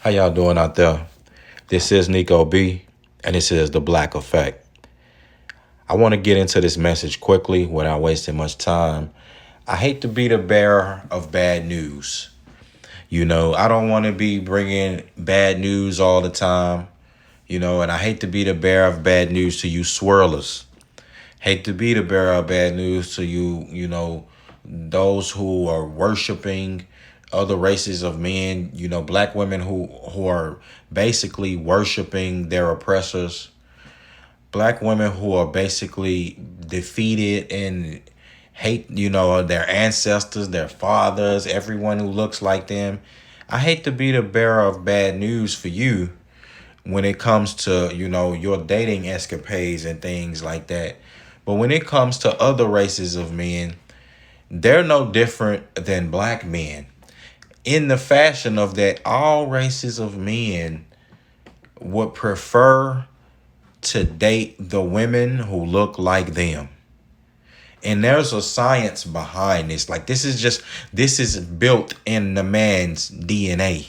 How y'all doing out there? This is Nico B, and this is The Black Effect. I want to get into this message quickly without wasting much time. I hate to be the bearer of bad news. I don't want to be bringing bad news all the time, and I hate to be the bearer of bad news to you swirlers. Hate to be the bearer of bad news to you, those who are worshiping other races of men, black women who are basically worshiping their oppressors, black women who are basically defeated and hate, their ancestors, their fathers, everyone who looks like them. I hate to be the bearer of bad news for you when it comes to, your dating escapades and things like that. But when it comes to other races of men, they're no different than black men in the fashion of that all races of men would prefer to date the women who look like them. And there's a science behind this. Like this is built in the man's DNA.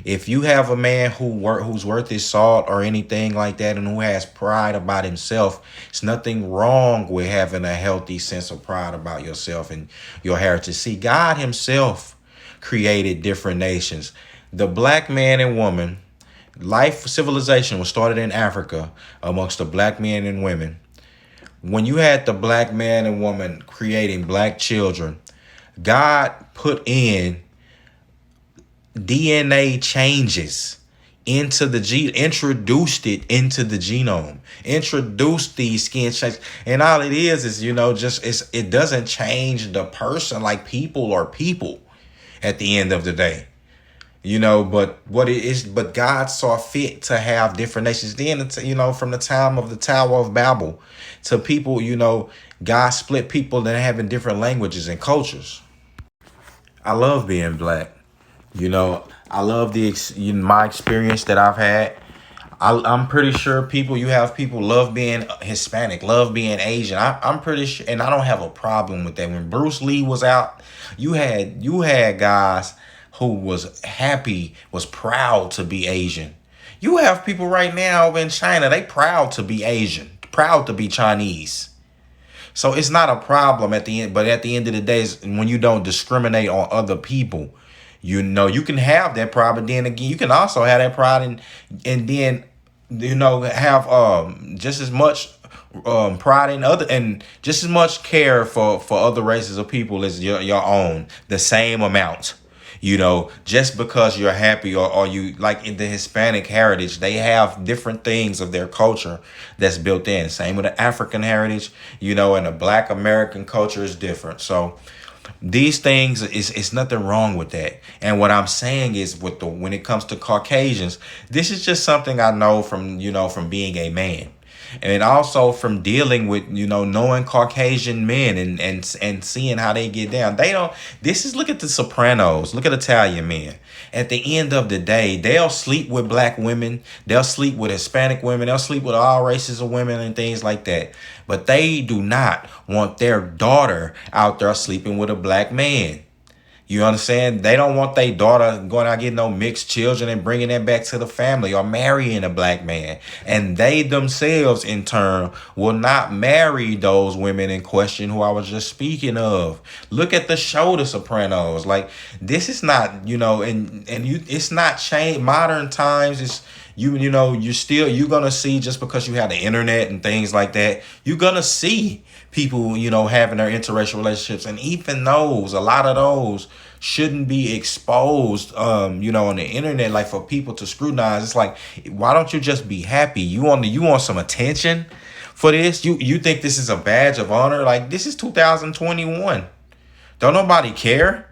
If you have a man who's worth his salt or anything like that and who has pride about himself, it's nothing wrong with having a healthy sense of pride about yourself and your heritage. See, God himself created different nations. The black man and woman, civilization was started in Africa amongst the black men and women. When you had the black man and woman creating black children, God put in DNA changes into introduced it into the genome, introduced these skin changes. And all it is, it doesn't change the person. Like people are people at the end of the day. But God saw fit to have different nations. Then, from the time of the Tower of Babel to people, God split people that having different languages and cultures. I love being black. I love my experience that I've had. I'm pretty sure you have people love being Hispanic, love being Asian. I'm pretty sure, and I don't have a problem with that. When Bruce Lee was out, you had guys who was proud to be Asian. You have people right now over in China, they proud to be Asian, proud to be Chinese. So it's not a problem at the end, but at the end of the day, is when you don't discriminate on other people. You can have that pride, but then again, you can also have that pride and then have just as much pride in other and just as much care for other races of people as your own, the same amount. Just because you're happy or you like in the Hispanic heritage, they have different things of their culture that's built in. Same with the African heritage, and the Black American culture is different. So these things is nothing wrong with that. And what I'm saying is when it comes to Caucasians, this is just something I know from being a man. And also from dealing with, knowing Caucasian men and seeing how they get down. Look at the Sopranos, look at Italian men. At the end of the day, they'll sleep with black women, they'll sleep with Hispanic women, they'll sleep with all races of women and things like that. But they do not want their daughter out there sleeping with a black man. You understand? They don't want their daughter going out getting no mixed children and bringing that back to the family or marrying a black man. And they themselves, in turn, will not marry those women in question who I was just speaking of. Look at the show The Sopranos. Like, this is not, it's not changed. Modern times, you're gonna see, just because you have the internet and things like that, you're gonna see people, having their interracial relationships. And even a lot of those shouldn't be exposed, on the internet, like for people to scrutinize. It's like, why don't you just be happy? You want some attention for this? You think this is a badge of honor? Like, this is 2021. Don't nobody care.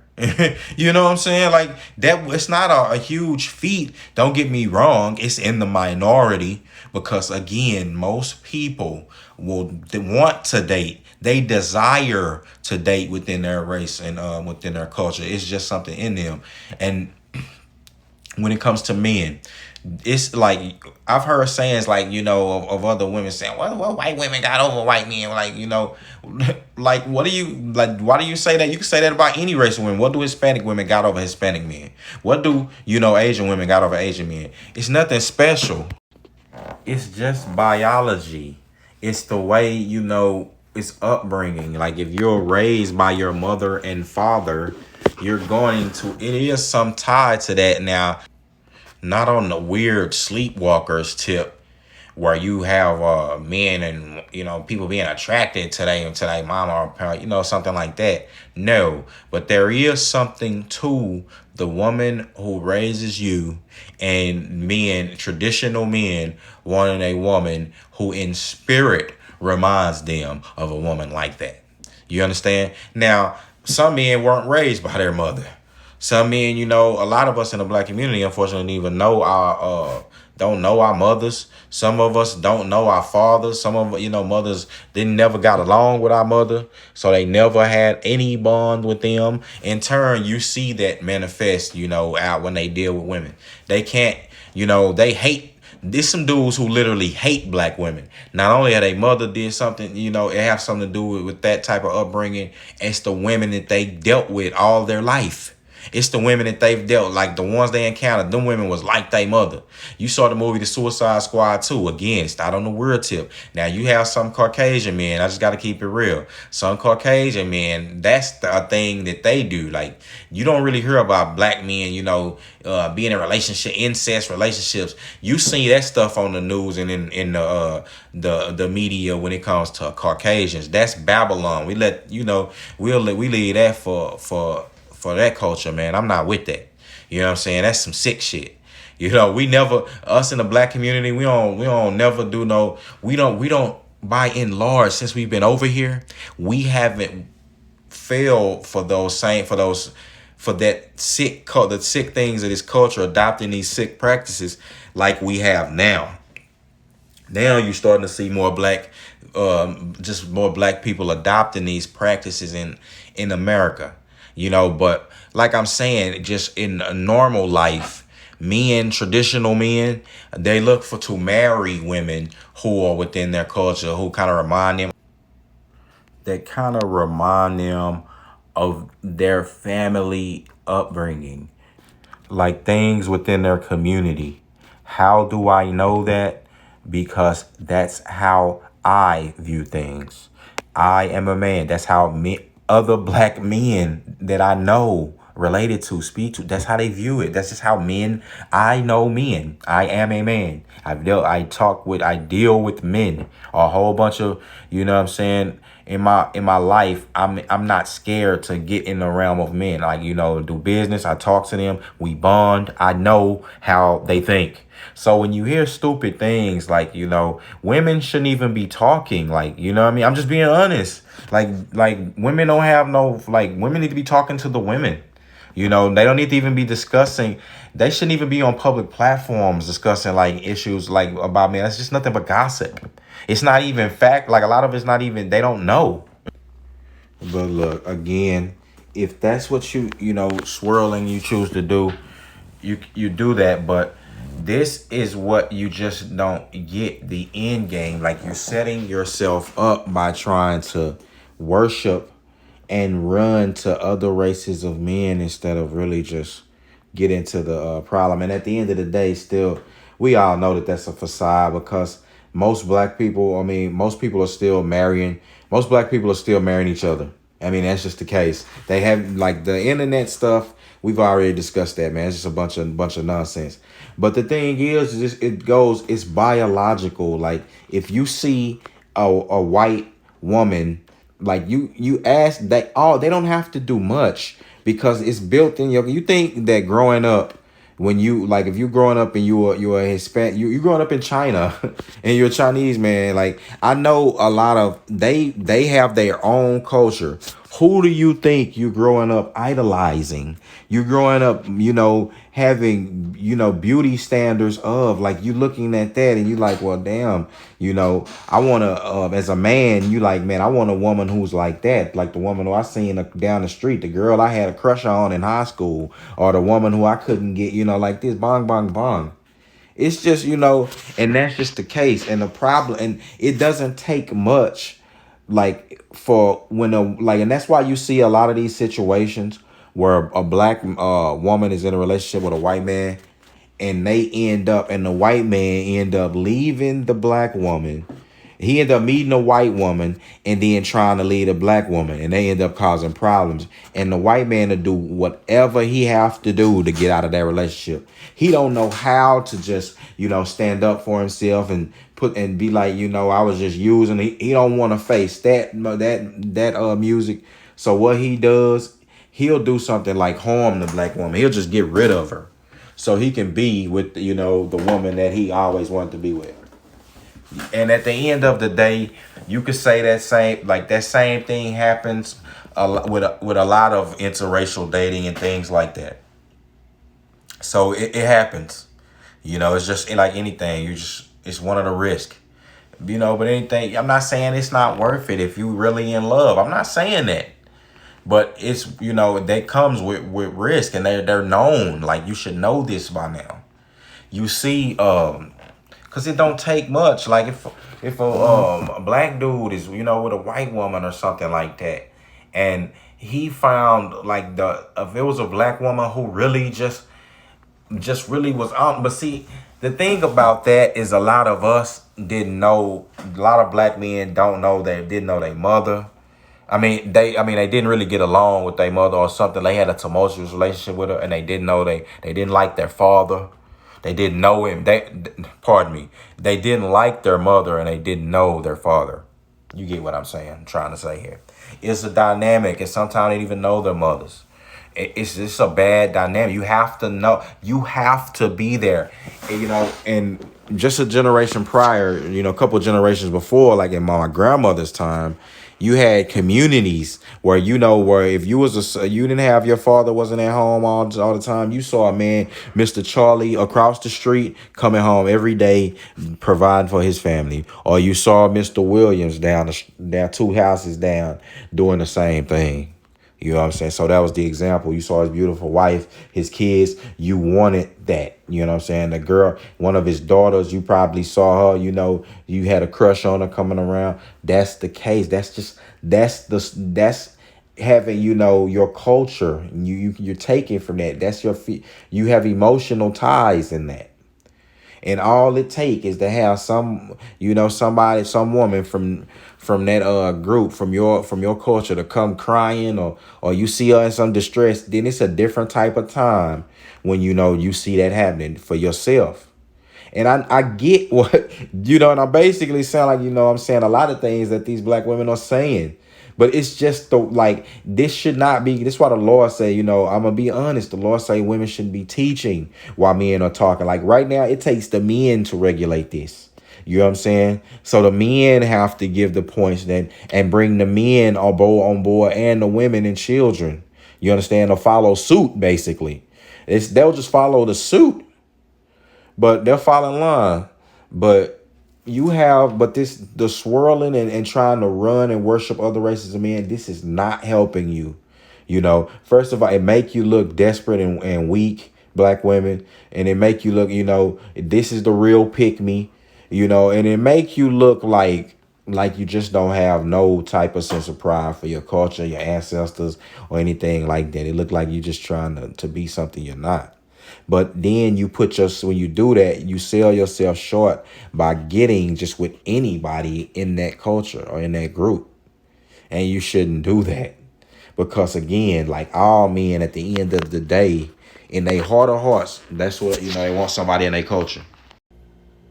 You know what I'm saying? Like, that it's not a huge feat. Don't get me wrong. It's in the minority because, again, most people they want to date. They desire to date within their race and within their culture. It's just something in them. And when it comes to men, it's like I've heard sayings like, of other women saying, well, white women got over white men. Like, Like, what do you like? Why do you say that? You can say that about any race of women. What do Hispanic women got over Hispanic men? What do Asian women got over Asian men? It's nothing special. It's just biology. It's the way it's upbringing. Like if you're raised by your mother and father, you're going to. It is some tie to that now. Not on the weird sleepwalkers tip where you have men and people being attracted to their mom or parent, something like that. No, but there is something to the woman who raises you, and men, traditional men, wanting a woman who in spirit reminds them of a woman like that. You understand? Now, some men weren't raised by their mother. Some men, a lot of us in the black community, unfortunately, don't even know our don't know our mothers. Some of us don't know our fathers. Some of mothers didn't never got along with our mother, so they never had any bond with them. In turn, you see that manifest, out when they deal with women. They can't, they hate. There's some dudes who literally hate black women. Not only had a mother did something, it have something to do with that type of upbringing. It's the women that they dealt with all their life. It's the women that they've dealt, like the ones they encountered. Them women was like their mother. You saw the movie The Suicide Squad 2. Again, start on the weird tip. Now you have some Caucasian men. I just got to keep it real. Some Caucasian men, that's the thing that they do. Like you don't really hear about black men, being in relationship, incest relationships. You see that stuff on the news and in the media when it comes to Caucasians. That's Babylon. We let we leave that for that culture, man. I'm not with that. You know what I'm saying? That's some sick shit. We never, us in the black community, we don't never do no, we don't by and large, since we've been over here, we haven't failed for that the sick things of this culture, adopting these sick practices like we have now. Now you're starting to see more just more black people adopting these practices in America. But like I'm saying, just in a normal life, traditional men, they look to marry women who are within their culture, who kind of remind them of their family upbringing, like things within their community. How do I know that? Because that's how I view things. I am a man. That's how other black men that I know, related to, speak to, that's how they view it. That's just how I know men. I am a man. I deal with men. A whole bunch of, what I'm saying, in my life, I'm not scared to get in the realm of men. Like, do business, I talk to them, we bond, I know how they think. So when you hear stupid things like, women shouldn't even be talking, like, what I mean? I'm just being honest. Like women don't have no, like, women need to be talking to the women. They don't need to even be discussing. They shouldn't even be on public platforms discussing like issues like about men. That's just nothing but gossip. It's not even fact. Like a lot of it's not even, they don't know. But look, again, if that's what swirling you choose to do, you do that. But this is what you just don't get, the end game. Like you're setting yourself up by trying to worship and run to other races of men instead of really just get into the problem. And at the end of the day, still, we all know that that's a facade, because most black people, most people are still marrying. Most black people are still marrying each other. That's just the case. They have, like, the internet stuff. We've already discussed that, man. It's just a bunch of nonsense. But the thing is it's biological. Like, if you see a white woman, like you ask, they don't have to do much, because it's built in you think that growing up, when you, like, if you're growing up and you're a Hispanic, you growing up in China and you're a Chinese man, like, I know a lot of, they have their own culture. Who do you think you're growing up idolizing? You're growing up, having, beauty standards of, like, you looking at that and you like, well, damn, I want to, as a man, you like, man, I want a woman who's like that. Like the woman who I seen down the street, the girl I had a crush on in high school, or the woman who I couldn't get, like this, bong, bong, bong. It's just, and that's just the case. And the problem, and it doesn't take much like for when a like and that's why you see a lot of these situations where a black woman is in a relationship with a white man, and the white man end up leaving the black woman. He ended up meeting a white woman and then trying to lead a black woman, and they end up causing problems. And the white man to do whatever he have to do to get out of that relationship. He don't know how to just, stand up for himself and be like, I was just using. He don't want to face that music. So what he does, he'll do something like harm the black woman. He'll just get rid of her, so he can be with the woman that he always wanted to be with. And at the end of the day, you could say that same thing happens with a lot of interracial dating and things like that. So it happens. It's just like anything. It's one of the risks. But anything, I'm not saying it's not worth it if you really in love. I'm not saying that. But it's, that comes with risk, and they're known. Like, you should know this by now. You see, because it don't take much. Like, if a black dude is, with a white woman or something like that, and he found, like, if it was a black woman who really just really was on. But see, the thing about that is a lot of us didn't know. A lot of black men didn't know their mother. They didn't really get along with their mother or something. They had a tumultuous relationship with her, and they didn't know they didn't like their father. They didn't know him. Pardon me. They didn't like their mother, and they didn't know their father. You get what I'm saying? I'm trying to say here. It's a dynamic, and sometimes they don't even know their mothers. It's just a bad dynamic. You have to know. You have to be there. And just a generation prior, a couple generations before, like in my grandmother's time, you had communities where where if you you didn't have your father wasn't at home all the time, you saw a man, Mr. Charlie, across the street coming home every day providing for his family, or you saw Mr. Williams down two houses down doing the same thing. You know what I'm saying? So that was the example. You saw his beautiful wife, his kids. You wanted that. You know what I'm saying? The girl, one of his daughters, you probably saw her. You had a crush on her coming around. That's the case. That's having, your culture. You're taking from that. That's you have emotional ties in that. And all it take is to have some woman from that group, from your culture, to come crying, or you see her in some distress. Then it's a different type of time when you see that happening for yourself. And I get what and I basically sound like I'm saying a lot of things that these black women are saying. But it's just this should not be. This is why the Lord say, I'm gonna be honest. The Lord say women shouldn't be teaching while men are talking. Like right now, it takes the men to regulate this. You know what I'm saying? So the men have to give the points then and bring the men on board and the women and children. You understand? To follow suit, basically. They'll just follow the suit, but they'll fall in line. But the swirling and trying to run and worship other races of men, this is not helping you. First of all, it make you look desperate and weak, black women, and it make you look, this is the real pick me, and it make you look like you just don't have no type of sense of pride for your culture, your ancestors, or anything like that. It look like you just trying to be something you're not. But then when you do that, you sell yourself short by getting just with anybody in that culture or in that group. And you shouldn't do that. Because again, like all men at the end of the day, in their heart of hearts, that's what, they want somebody in their culture.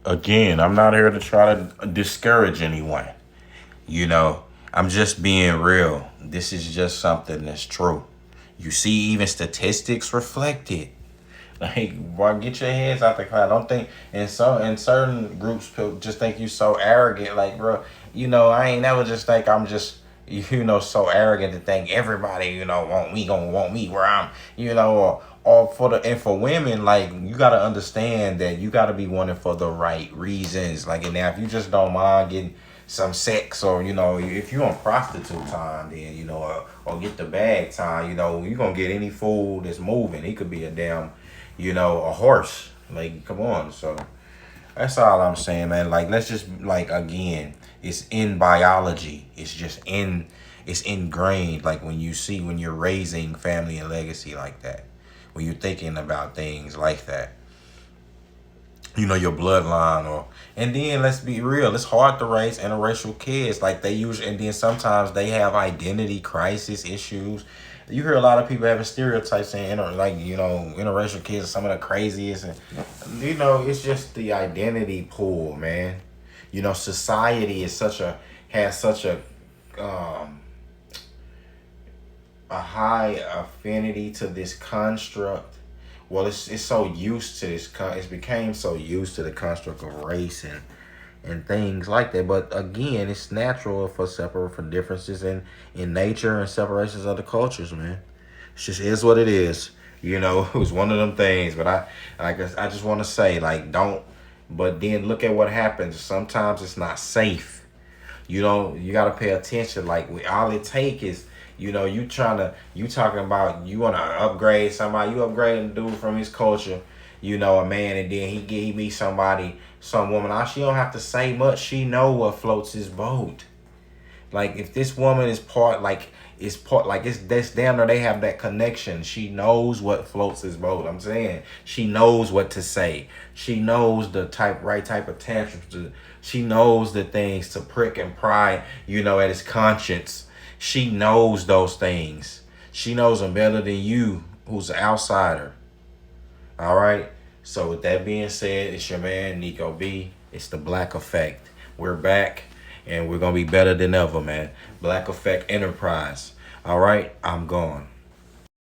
Again, I'm not here to try to discourage anyone. I'm just being real. This is just something that's true. You see, even statistics reflect it. Like, boy, get your heads out the cloud. Don't think in certain groups, people just think you so arrogant. Like, bro, I ain't never just think I'm just so arrogant to think everybody want me, gonna want me where I'm or for women, like, you gotta understand that you gotta be wanting for the right reasons. Like, and now if you just don't mind getting some sex, or if you on prostitute time, then or get the bag time, you gonna get any fool that's moving. He could be a damn a horse. Like, come on. So That's all I'm saying, man. Like, let's just, like, again, it's in biology. It's ingrained. Like, when you're raising family and legacy like that, when you're thinking about things like that, your bloodline. And then let's be real, it's hard to raise interracial kids. Like, they usually, and then sometimes they have identity crisis issues. You hear a lot of people having stereotypes saying interracial kids are some of the craziest, and it's just the identity pool, man. Society has such um a high affinity to this construct. Well, it's so used to it's became so used to the construct of race and things like that. But again, it's natural for differences in nature and separations of the cultures, man. It just is what it is. It was one of them things. But I just want to say, like, don't. But then look at what happens. Sometimes it's not safe. You got to pay attention. Like, all it take is, you talking about, you want to upgrade somebody. You upgrading the dude from his culture, a man, and then he meet some woman. She don't have to say much. She know what floats his boat. Like, if this woman is it's this damn near they have that connection. She knows what floats his boat. I'm saying, she knows what to say. She knows the right type of tantrums. She knows the things to prick and pry, at his conscience. She knows those things. She knows them better than you, who's an outsider. All right. So with that being said, it's your man Nico B. It's the Black Effect. We're back, and we're gonna be better than ever, man. Black Effect Enterprise. All right. I'm gone.